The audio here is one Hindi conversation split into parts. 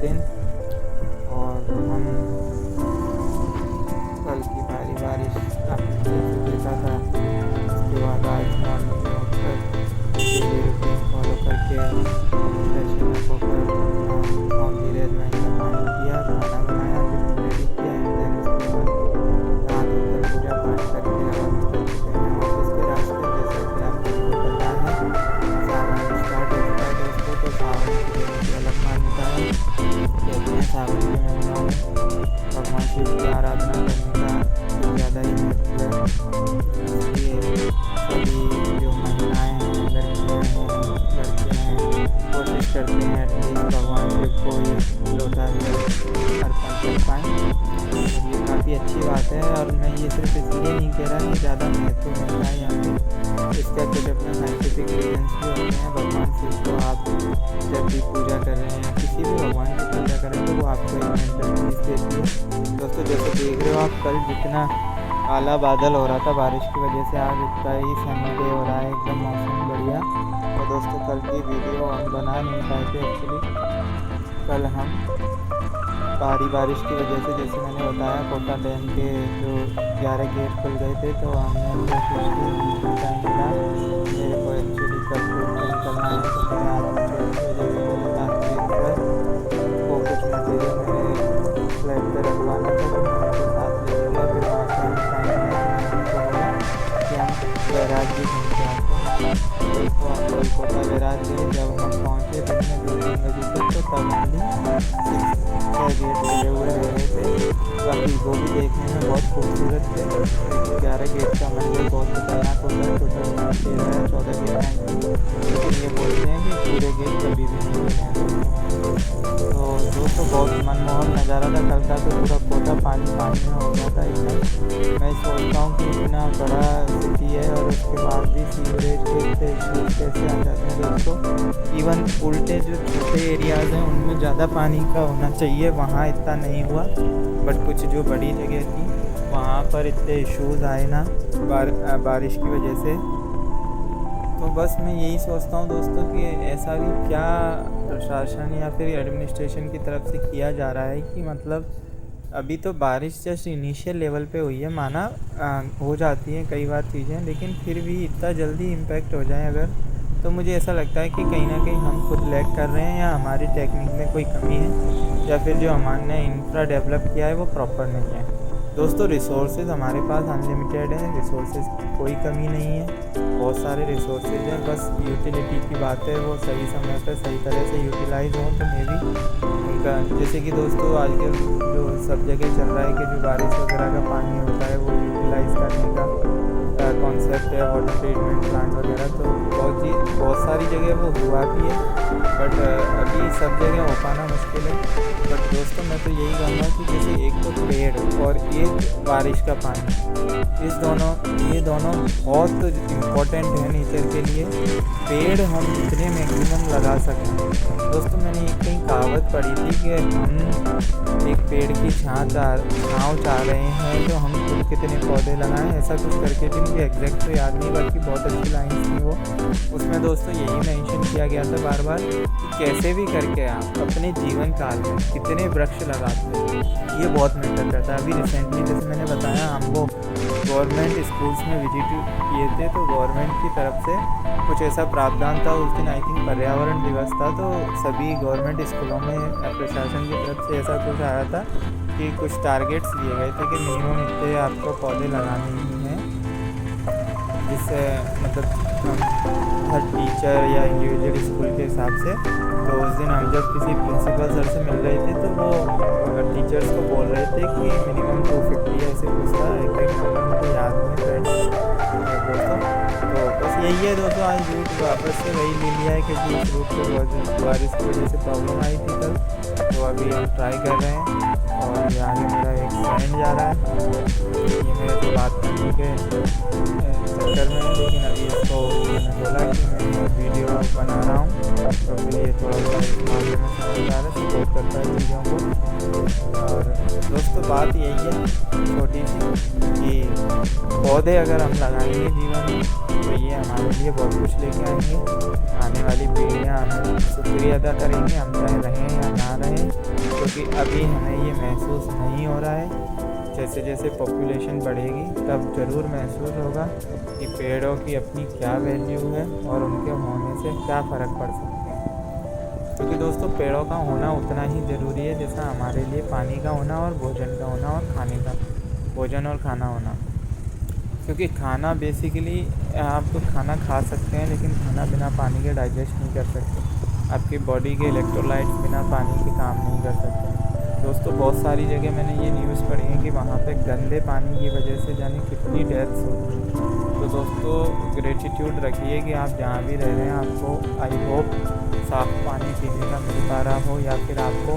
दिन। और हम कल की भारी बारिश आपने जैसे देखा था, उसके बाद आज मॉर्निंग में उठकर डेली रूटीन फॉलो करके फ्रेशन अप होकर होम अरेंजमेंट का पानी किया, खाना बनाया, टिफिन रेडी किया एंड देन उसके बाद नहा धोकर पूजा पाठ करके और निकल चुके हैं ऑफिस के रास्ते। जैसा कि आप सबको पता है सावन स्टार्ट हो चुका है दोस्तों, तो सावन की एक अलग मान्यता है। कहते हैं सावन के महीनों में भगवान शिव की आराधना करने का कुछ ज़्यादा ही महत्व है। इसलिए सभी जो महिलाएं हैं, लड़कियां हैं, लड़के हैं, कोशिश करते हैं एटलीस्ट भगवान शिव को एक लोटा जल अर्पण कर पाएँ। ये काफ़ी अच्छी बात है और मैं ये सिर्फ इसलिए नहीं कह रहा कि ज़्यादा महत्व मिलता है यहाँ पे, इसका कुछ अपना साइंटिफिक रीजन्स भी होते हैं। भगवान शिव को आप जब भी पूजा कर रहे हैं, किसी भी भगवान की पूजा कर रहे हैं, तो वो आपको एक मेंटल पीस देती है। दोस्तों जैसे देख रहे हो आप, कल जितना काला बादल हो रहा था बारिश की वजह से, आज इतना ही सनी डे हो रहा है, एकदम मौसम बढ़िया। तो दोस्तों कल की वीडियो हम बना नहीं पाए थे एक्चुअली। कल हम भारी बारिश की वजह से, जैसे मैंने बताया, कोटा डैम के जो 11 गेट खुल गए थे, तो हमने कोशिश की टाइम मिला मेरे को एक्चुअली कल निकलना है, तो मैं आज की वजह से बोला था को कुछ मटेरियल मेरे फ्लैट पर रखवाना था, तो मैंने उसके साथ ले लिया। फिर वहाँ से हम टाइम बोला कि हम बैराज भी घूम के आते हैं। दोस्तों हम कोलकाता बैराज गए, जब हम पहुँचे दिन में 2-3 बजे तक, तो तब हमने 6 गेट लगे हुए रह रहे थे। बाकी वो भी देखने में बहुत खूबसूरत थे। 11 गेट का मंदिर बहुत खतरनाक होता है, टोटल 13 या 14 गेट हैं, लेकिन ये बोलते हैं कि पूरे गेट कभी भी नहीं खुले हैं। तो दोस्तों बहुत मनमोहक नज़ारा था कल का, तो पूरा कोटा पानी पानी में हो गया था एकदम। मैं सोचता हूँ कि इतना बड़ा सिटी है और उसके बाद भी सीवरेज के इतने इश्यूज कैसे आ जाते हैं दोस्तों। इवन उल्टे जो छोटे एरियाज़ हैं उनमें ज़्यादा पानी का होना चाहिए, वहाँ इतना नहीं हुआ। बट कुछ जो बड़ी जगह थी वहाँ पर इतने इश्यूज़ आए ना बारिश की वजह से। तो बस मैं यही सोचता हूँ दोस्तों कि ऐसा भी क्या प्रशासन या फिर एडमिनिस्ट्रेशन की तरफ से किया जा रहा है कि मतलब अभी तो बारिश जस्ट इनिशियल लेवल पे हुई है, माना हो जाती है कई बार चीज़ें, लेकिन फिर भी इतना जल्दी इम्पैक्ट हो जाए अगर, तो मुझे ऐसा लगता है कि कहीं ना कहीं हम खुद लैग कर रहे हैं या हमारी टेक्निक में कोई कमी है, या फिर जो हमने इंफ्रा डेवलप किया है वो प्रॉपर नहीं है। दोस्तों रिसोर्सेज हमारे पास अनलिमिटेड है, रिसोर्सेज की कोई कमी नहीं है, बहुत सारे रिसोर्सेज हैं, बस यूटिलिटी की बात है वो सही समय पर सही तरह से यूटिलाइज हो। तो मे भी उनका, जैसे कि दोस्तों आजकल जो सब जगह चल रहा है कि जो बारिश वगैरह का पानी होता है वो यूटिलाइज़ करने का कॉन्सेप्ट है, वाटर ट्रीटमेंट प्लांट वगैरह, तो बहुत सारी जगह वो हुआ भी है, बट अभी सब जगह हो पाना मुश्किल है। बट दोस्तों मैं तो यही कहूँगा कि जैसे एक तो पेड़ और एक बारिश का पानी, ये दोनों बहुत इम्पोर्टेंट है नेचर के लिए। पेड़ हम जितने मैक्सिमम लगा सकें। दोस्तों मैंने एक कहीं कहावत पढ़ी थी कि हम एक पेड़ की छाँव चाह रहे हैं, तो हम खुद कितने पौधे लगाएं, ऐसा कुछ करके थी, मुझे एग्जैक्ट तो याद नहीं, बाकी बहुत अच्छी लाइन्स थी वो। उसमें दोस्तों यही मेंशन किया गया था बार बार कि कैसे भी करके आप अपने जीवन काल में कितने वृक्ष लगाते हैं, ये बहुत मैटर करता है। अभी रिसेंटली जैसे मैंने बताया, हमको गवर्नमेंट स्कूल्स में विजिट किए थे, तो गवर्नमेंट की तरफ से कुछ ऐसा प्रावधान था। उस दिन आई थिंक पर्यावरण दिवस था, तो सभी गवर्नमेंट स्कूलों में प्रशासन की तरफ से ऐसा कुछ आया था कि कुछ टारगेट्स लिए गए थे कि मिनिमम इतने आपको पौधे लगाने ही हैं, जिससे मतलब हर टीचर या इंडिविजुअल स्कूल के हिसाब से। तो उस दिन हम जब किसी प्रिंसिपल सर से मिल रहे थे, तो वो टीचर्स को बोल रहे थे कि मिनिमम 250 ऐसे कुछ था, एक नंबर मुझे याद नहीं है दोस्तों। तो बस यही है दोस्तों, आज रूट वापस से वही ले लिया है क्योंकि उस रूट पर बारिश की वजह से प्रॉब्लम आई थी कल, तो अभी हम ट्राई कर रहे हैं। और ये आगे मेरा एक फ्रेंड जा रहा है, ये मेरे से बात करने के चक्कर में है, लेकिन अभी इसको मैंने बोला कि मैं वीडियो बना रहा हूँ, तो फिर ये थोड़ा सा मामले में समझदार है, सपोर्ट करता है चीज़ों को। और दोस्तों बात यही है छोटी सी कि पौधे अगर हम लगाएंगे जीवन में, भैया हमारे लिए बहुत कुछ लेके आएंगे। आने वाली पीढ़ियाँ हमें शुक्रिया अदा करेंगे, हम चाहे रहें या ना रहें, क्योंकि अभी हमें ये महसूस नहीं हो रहा है। जैसे जैसे पॉपुलेशन बढ़ेगी तब ज़रूर महसूस होगा कि पेड़ों की अपनी क्या वैल्यू है और उनके होने से क्या फ़र्क पड़ सकता है। क्योंकि दोस्तों पेड़ों का होना उतना ही ज़रूरी है जैसा हमारे लिए पानी का होना और भोजन का होना और भोजन और खाना होना। क्योंकि खाना बेसिकली आप तो खाना खा सकते हैं, लेकिन खाना बिना पानी के डाइजेस्ट नहीं कर सकते। आपकी बॉडी के इलेक्ट्रोलाइट्स बिना पानी के काम नहीं कर सकते। दोस्तों बहुत सारी जगह मैंने ये न्यूज़ पढ़ी है कि वहाँ पे गंदे पानी की वजह से जाने कितनी डेथ्स होती हैं। तो दोस्तों ग्रेटिट्यूड रखिए कि आप जहाँ भी रह रहे हैं आपको आई होप साफ़ पानी पीने का मिल पा रहा हो, या फिर आपको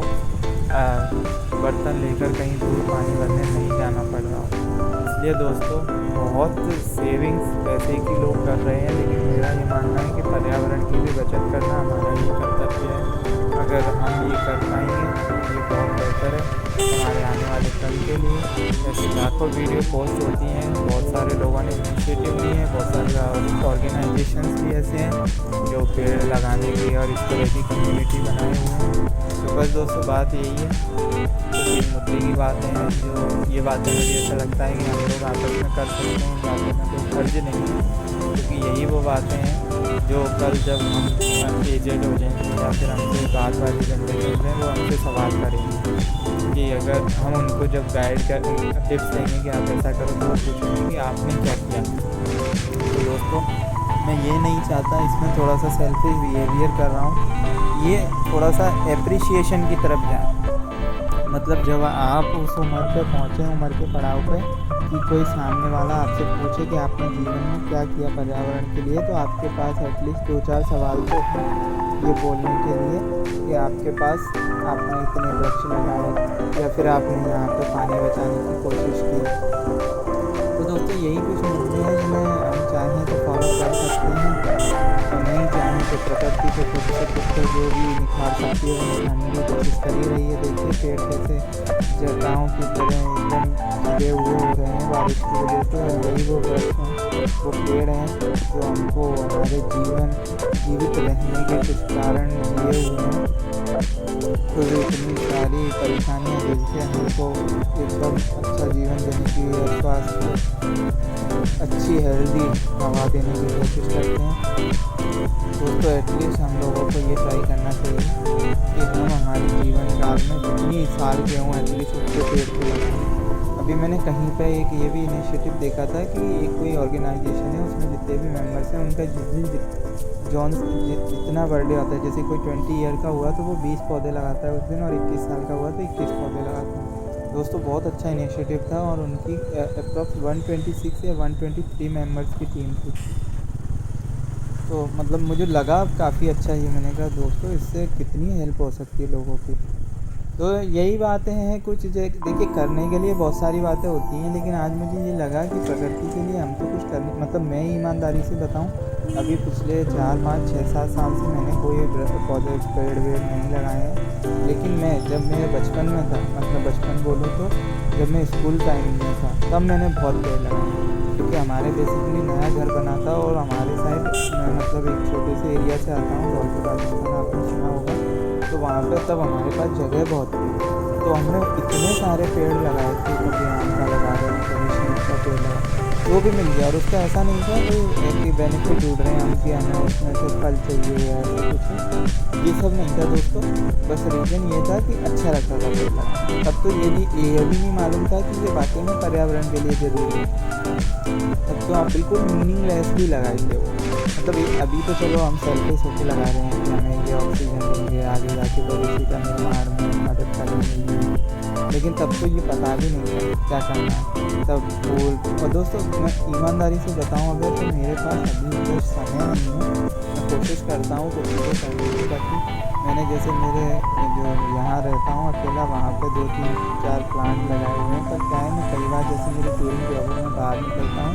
बर्तन लेकर कहीं दूर पानी भरने नहीं जाना पड़ रहा हो। इसलिए दोस्तों बहुत सेविंग्स पैसे की लोग कर रहे हैं, लेकिन मेरा ये मानना है कि पर्यावरण की भी बचत करना हमारा ही कर्तव्य है। अगर हम ये कर पाएंगे तो ये बहुत बेहतर है हमारे आने वाले कल के लिए। ऐसे लाखों वीडियो पोस्ट होती हैं, बहुत सारे लोगों ने इनिशिएटिव लिए हैं, बहुत सारे ऑर्गेनाइजेशंस भी ऐसे हैं जो पेड़ लगाने की और इस तरह की कम्युनिटी बनाए हुए हैं। तो बस दोस्तों बात यही है, तो ये मुद्दे की बातें हैं जो ये बातें मुझे ऐसा लगता है कि हम लोग आपस में कर सकते हैं। बातों में कोई फर्ज नहीं है, क्योंकि यही वो बातें हैं जो कल जब हम एजेड हो जाएंगे या फिर हमसे बाद वाली जनरेशन में वो हमसे सवाल करेंगे कि अगर हम उनको जब गाइड कर टिप्स देंगे कि आप ऐसा करो तो वो पूछेंगे कि आपने क्या किया। तो दोस्तों मैं ये नहीं चाहता, इसमें थोड़ा सा सेल्फिश बिहेवियर कर रहा हूँ, ये थोड़ा सा एप्रिसिएशन की तरफ जाए। मतलब जब आप उस उम्र पे पहुँचे, उम्र के पड़ाव पे, कि कोई सामने वाला आपसे पूछे कि आपने जीवन में क्या किया पर्यावरण के लिए, तो आपके पास एटलीस्ट 2-4 सवाल तो ये बोलने के लिए कि आपके पास आपने इतने वृक्ष लगाए या फिर आपने यहाँ पे पानी बचाने की कोशिश की। तो दोस्तों यही कुछ मुद्दे हैं जिन्हें हम चाहें तो फॉलो कर सकते हैं, और नहीं चाहें तो प्रकृति को खुद से खुद जो भी निखार सकती है वो निखारने की कोशिश कर ही रही है। देखिए पेड़ कैसे जटाओं की तरह एकदम खिले हुए हो रहे हैं बारिश की वजह से, और वही वो वृक्ष हैं, वो पेड़ हैं जो हमको हमारे जीवित रहने के कुछ कारण दिए हुए हैं। तो इतनी सारी परेशानियाँ जिनसे हमको एकदम अच्छा जीवन देने की और स्वास्थ्य अच्छी हेल्दी हवा देने की कोशिश करते हैं। दोस्तों एटलीस्ट हम लोगों को ये ट्राई करना चाहिए कि हम हमारे जीवन काल में जितनी साल के हों एटलीस्ट उसके पेड़ को लगाएं। अभी मैंने कहीं पे एक ये भी इनिशिएटिव देखा था कि एक कोई ऑर्गेनाइजेशन है, उसमें जितने भी मेंबर्स हैं उनका जितना बर्थडे होता है, जैसे कोई 20 ईयर का हुआ तो वो 20 पौधे लगाता है उस दिन, और 21 साल का हुआ तो 21 पौधे लगाता है। दोस्तों बहुत अच्छा इनिशिएटिव था, और उनकी अप्रॉक्स 126 या 123 मेंबर्स की टीम थी। तो मतलब मुझे लगा काफ़ी अच्छा ही। मैंने कहा दोस्तों इससे कितनी हेल्प हो सकती है लोगों की। तो यही बातें हैं कुछ। देखिए करने के लिए बहुत सारी बातें होती हैं, लेकिन आज मुझे ये लगा कि प्रकृति के लिए हमको कुछ करने, मतलब मैं ईमानदारी से बताऊं, अभी पिछले 4, 5, 6, 7 साल से मैंने कोई पौधे पेड़ वेड़ नहीं लगाए हैं। लेकिन मैं जब मेरे बचपन में था, मतलब बचपन बोलूँ तो जब मैं स्कूल टाइम में था, तब मैंने बहुत पेड़ लगाए, क्योंकि हमारे बेसिकली नया घर बना था, और हमारे साइड मैं मतलब एक छोटे से एरिया से आता हूँ, धौलपुर राजस्थान, आपने सुना होगा। तो वहाँ पे तब हमारे पास जगह बहुत थी, तो हमने इतने सारे पेड़ लगाए थे, कभी आम का लगा रहे, कभी शीश का पेड़ लगा, वो भी मिल गया। और उसका ऐसा नहीं था कि एक बेनिफिट ढूंढ रहे हैं हम कि हमें उसमें से फल चाहिए या ऐसा कुछ, ये सब नहीं था दोस्तों। बस रीज़न ये था कि अच्छा लगता था पेड़ लगाना। तब तो ये भी नहीं मालूम था कि ये वाकई में पर्यावरण के लिए ज़रूरी है। तब तो आप बिल्कुल मीनिंगलेसली लगाए थे वो। मतलब अभी तो चलो हम सेल्फिश होकर लगा रहे हैं कि हमें ये ऑक्सीजन देंगे, आगे जाके भविष्य का निर्माण में मदद करेंगे, लेकिन तब तो ये पता भी नहीं था क्या करना है। तब फूल, और दोस्तों मैं ईमानदारी से बताऊं अगर, तो मेरे पास अभी कुछ समय नहीं है। मैं कोशिश करता हूँ कुछ चीज़ें करने की, ताकि मैंने जैसे मेरे जो यहाँ रहता हूँ अकेला, वहाँ पे 2-3-4 प्लांट लगाए हुए हैं। पर क्या है ना, कई बार जैसे मेरी टूरिंग जॉब है, मैं बाहर निकलता हूँ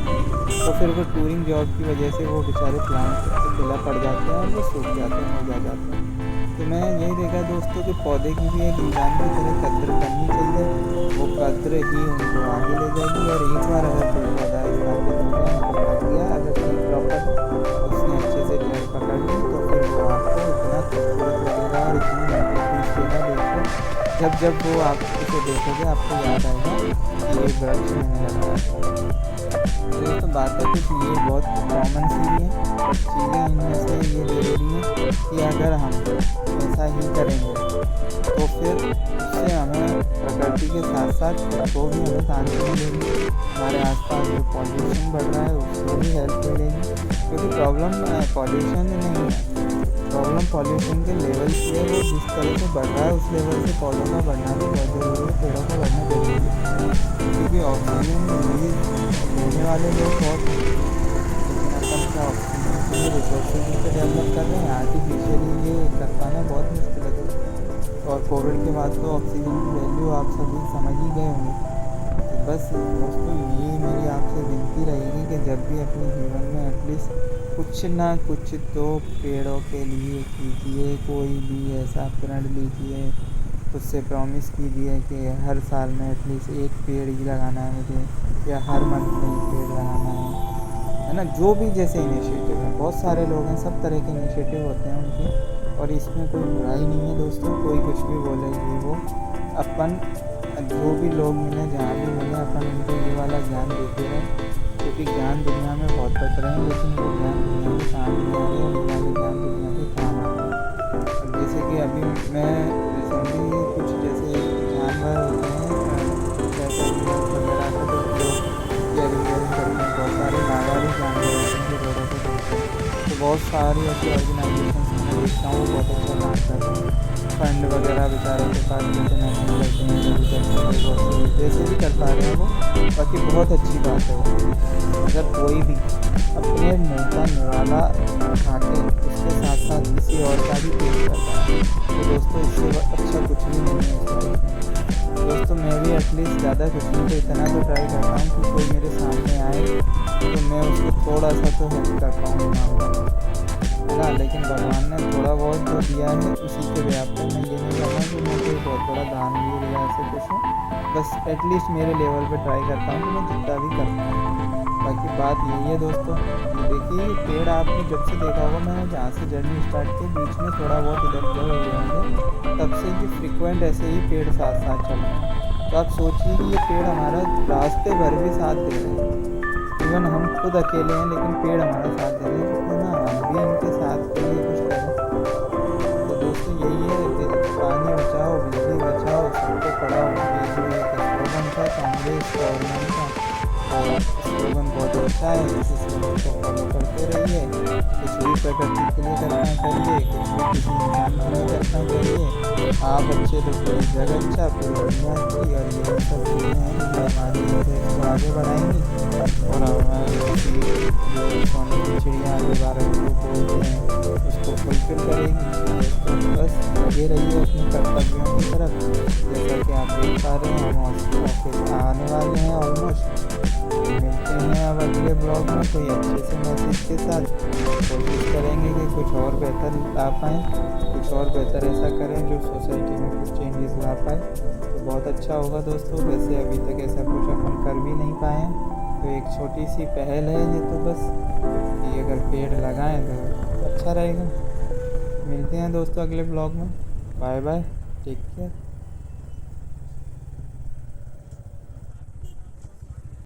तो फिर वो टूरिंग जॉब की वजह से वो बेचारे प्लांट अकेला पड़ जाते हैं और वो सूख जाते हैं, मुरझा जाते हैं। तो मैं यही देखा दोस्तों कि पौधे की भी एक इंसान की तरह कद्र करनी चाहिए। वो कद्र ही उनको आगे ले जाएगी। और एक बार अगर पेड़ पौधा स्थापित हो गया, मतलब लग गया, अगर कोई प्रॉपर उसने अच्छे से जड़ पकड़ ली, तो फिर वो आपको इतना खूबसूरत लगेगा और इतनी इम्पोर्टेंस देगा। देखो, जब जब वो आप उसे देखोगे आपको याद आएगा कि ये वृक्ष मैंने लगाया था। तो दोस्तों बातें कुछ ये बहुत कॉमन सी भी हैं, बट चीज़ें इनमें से ये ज़रूरी है कि अगर हम ऐसा ही करेंगे तो फिर उससे हमें प्रकृति के साथ साथ खुद को भी हमें शांति मिलेगी। हमारे आसपास जो पॉल्यूशन बढ़ रहा है उसको भी हेल्प मिलेगी। क्योंकि प्रॉब्लम पॉल्यूशन नहीं है, प्रॉब्लम पॉल्यूशन के लेवल की है। वो जिस तरह से बढ़ रहा है उस लेवल से पौधों का बढ़ना भी बहुत ज़रूरी है, पेड़ों का बढ़ना ज़रूरी है। क्योंकि ऑक्सीजन लेने वाले लोग बहुत हैं, लेकिन अपन क्या ऑक्सीजन के लिए रिसोर्सेज पे डेवलप कर रहे हैं, आर्टिफिशियली ये कर पाना बहुत मुश्किल है दोस्तों। और कोविड के बाद तो ऑक्सीजन की वैल्यू आप सभी समझ ही गए होंगे। तो बस दोस्तों ये मेरी आपसे विनती रहेगी कि जब भी अपने जीवन में एटलीस्ट कुछ ना कुछ तो पेड़ों के लिए कीजिए। कोई भी ऐसा प्रण लीजिए, उससे प्रॉमिस कीजिए कि हर साल में एटलीस्ट एक पेड़ ही लगाना है मुझे, या हर मंथ में एक पेड़ लगाना है ना। जो भी जैसे इनिशिएटिव है, बहुत सारे लोग हैं, सब तरह के इनिशिएटिव होते हैं उनके, और इसमें कोई बुराई नहीं है दोस्तों। कोई कुछ भी बोलेगी, वो अपन जो भी लोग मिले, जहाँ भी मिले, अपन उनको ये वाला ज्ञान देते रहें। क्योंकि ज्ञान दुनिया में बहुत बट रहे हैं, लेकिन वो ज्ञान दुनिया के काम नहीं आ रहे, और ये ज्ञान दुनिया के काम आ रहे हैं। जैसे कि अभी मैं रिसेंटली कुछ जैसे जानवर होते हैं, जैसे वगैरह का जो लोग केयरिंग करते हैं, बहुत सारे नागारी जानवर होते हैं जो रोडों पर घूमते हैं। तो बहुत सारी ऐसी ऑर्गेनाइजेशन मैं देखता हूँ, वो बहुत अच्छा काम कर रहे हैं। फंड वगैरह बेचारों के पास जैसे नहीं करते हैं, जैसे भी कर पा रहे हैं वो, बाकी बहुत अच्छी बात है वो। अगर कोई भी अपने मुँह का निवाला खा के उसके साथ साथ किसी और का भी पेट करता है, तो दोस्तों इससे अच्छा कुछ भी नहीं है इस लाइफ में। दोस्तों मैं भी एटलीस्ट ज़्यादा कुछ नहीं तो इतना तो ट्राई करता हूँ कि कोई मेरे सामने आए तो मैं उसको थोड़ा सा तो हेल्प कर पाऊँ मामला, है ना। लेकिन भगवान ने थोड़ा बहुत जो दिया है उसी के व्याप पर, मैं ये नहीं कहता कि मैं कोई बहुत बड़ा दानवीर या ऐसे कुछ हूँ। बस एटलीस्ट मेरे लेवल पे ट्राई करता हूँ कि मैं जितना भी कर पाऊँ। बाकी बात यही है दोस्तों, ये देखिए ये पेड़ आपने जब से देखा होगा, मैंने जहाँ से जर्नी स्टार्ट की, बीच में थोड़ा बहुत इधर उधर हुए होंगे, तब से ये फ्रिक्वेंट ऐसे ही पेड़ साथ साथ चल रहे हैं। तो आप सोचिए कि ये पेड़ हमारा रास्ते भर भी साथ दे रहे हैं। इवन हम खुद अकेले हैं लेकिन पेड़ हमारा साथ दे रहे हैं, क्योंकि ना हम भी इनके साथ के लिए कुछ करें। तो दोस्तों यही है कि पानी बचाओ, बिजली बचाओ, सबको पढ़ाओ। ये जो एक स्लोगन था कांग्रेस गवर्नमेंट का, और स्लोगन बहुत अच्छा है, इस स्लोगन को फॉलो करते रहिए। कुछ भी प्रकृति के लिए करना करिए, कुछ भी किसी इंसान के लिए करना करिए। आप अच्छे तो पूरी जगह अच्छा, पूरी दुनिया अच्छी। और ये सब चीज़ें हैं जो हमारी इसको आगे बढ़ाएंगी, और हमारी जो सोने की चिड़िया जो भारत को बोलते हैं उसको फुलफिल करेंगी। तो बस लगे रहिए अपने कर्तव्यों की तरफ। जैसा कि आप देख पा रहे हैं, हम ऑफिस आने वाले हैं ऑलमोस्ट। मिलते हैं अब अगले ब्लॉग में कोई अच्छे से मैसेज के साथ। कोशिश करेंगे कि कुछ और बेहतर ला पाएँ, कुछ और बेहतर ऐसा करें जो सोसाइटी में कुछ चेंजेस ला पाए, तो बहुत अच्छा होगा दोस्तों। वैसे अभी तक ऐसा कुछ अपन कर भी नहीं पाए हैं, तो एक छोटी सी पहल है ये, तो बस कि अगर पेड़ लगाएं तो अच्छा रहेगा। मिलते हैं दोस्तों अगले ब्लॉग में। Bye bye, take care.